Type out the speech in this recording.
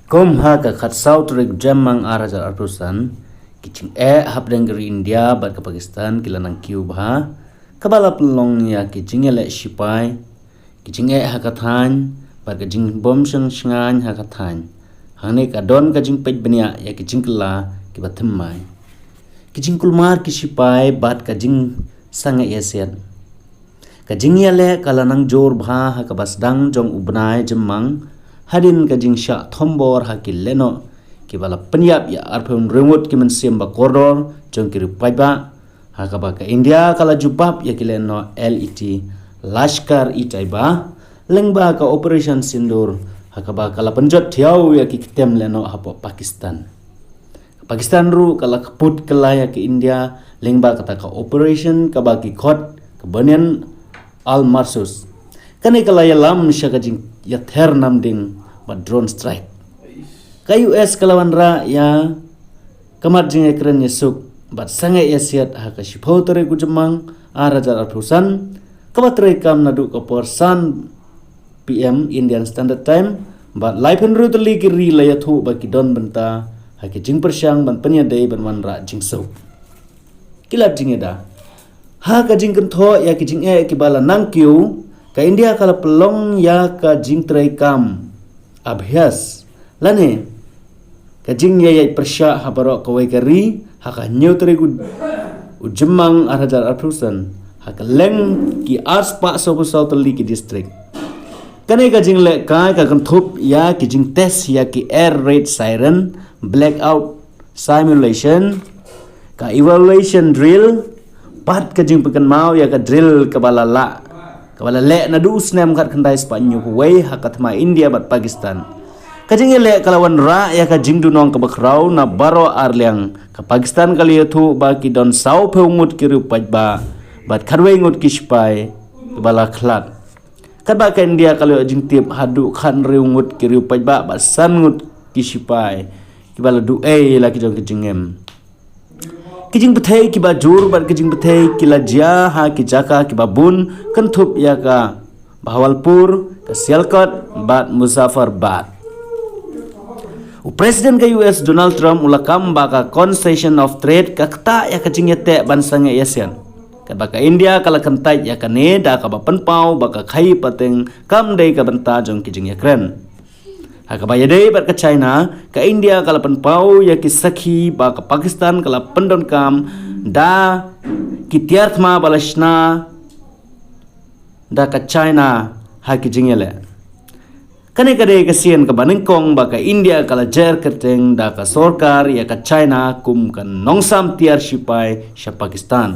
Kom ha ka khat South rek jamang arajar arpusan kiching habdeng geri India bat ke Pakistan kilanang Cuba kabala pelong ya kiching ele sipai kiching ha kathan bat ke jing bom seng sengan ha kathan hane ka don ka jing pej benia ya kiching kala ki bathmai kiching kulmar ki sipai bat ka jing sange yasian ka jing ele kalanang jor bha ha ka basdang jong ubnai jemang hadin ka jing sha thombor hakil leno ki bala penyap ya arpun remote ki mensim ba koridor jong ki rupaiba hakaba ka India kala jubab ya ki leno LET Lashkar i taiba lengba ka operation sindur hakaba kala penjot thiau ya ki ketem leno hapo Pakistan ru kala kaput kala ya ki India lengba kata ka operation ka ba ki khot ka banian al marsus kane kala ya lam shaka jing ya ther nam ding ba drone strike ka US kalawan ra ya kamat jing ekran yesuk bat sange yasiat ha ka shipho tore ku jemang arajar arpusan kabatre kam nadu ka porsan PM Indian Standard Time bat live and rutely ki ri la yathu ba ki don banta ha ki jing persyang ban penya dei ban wan ra jing so kilap jing eda ha ka jing kan tho ya ki jing ki bala nang kyu ka India kala pelong ya ka jing trai kam abhyas lane ka jing ya persya ha baro ka wai kari ha ka nyu trai ku ujemang arajar arpusan ha ka leng ki aspa so so tali ki district kane ka jing le ka kan thup ya ki jing test ya ki air raid siren blackout simulation ka evaluation drill pat ka jing pekan mau ya ka drill ka bala le na du snam khat khandai spanyu wei hakat ma India bat Pakistan ka jing le kalawan ra ya ka jing dunong ka bakrau na baro arliang ka Pakistan kali thu ba ki don sau pheungut ki ru pajba bat kharwei ngut ki spai bala khlat kadba ka India kali jing tip hadu khan reungut ki ru pajba ba san ngut ki spai ki bala du la ki jong ki jingem kijing bethei ki ba jur bat kijing bethei ki la jia ha ki jaka ki ba bun kan thup ya ka Bahawalpur ka Sialkot bat Muzaffarabad Presiden ka US Donald Trump ulakam ba ka concession of trade ka kta ya ka jing yate ban sange ASEAN ka ba ka India kala kantai ya ka ne da ka ba panpau ba ka khai pateng kam dei ka banta jong kijing yakren hakaba yadei bat ka China ka India kala panpau ya ki sakhi ba ka Pakistan kala pandon kam da ki tiarthma balashna da ka China ha ki jingele kane kade ka sien ka banengkong ba ka India kala jer keteng da ka sorkar ya ka China kum kan nongsam tiar sipai sha Pakistan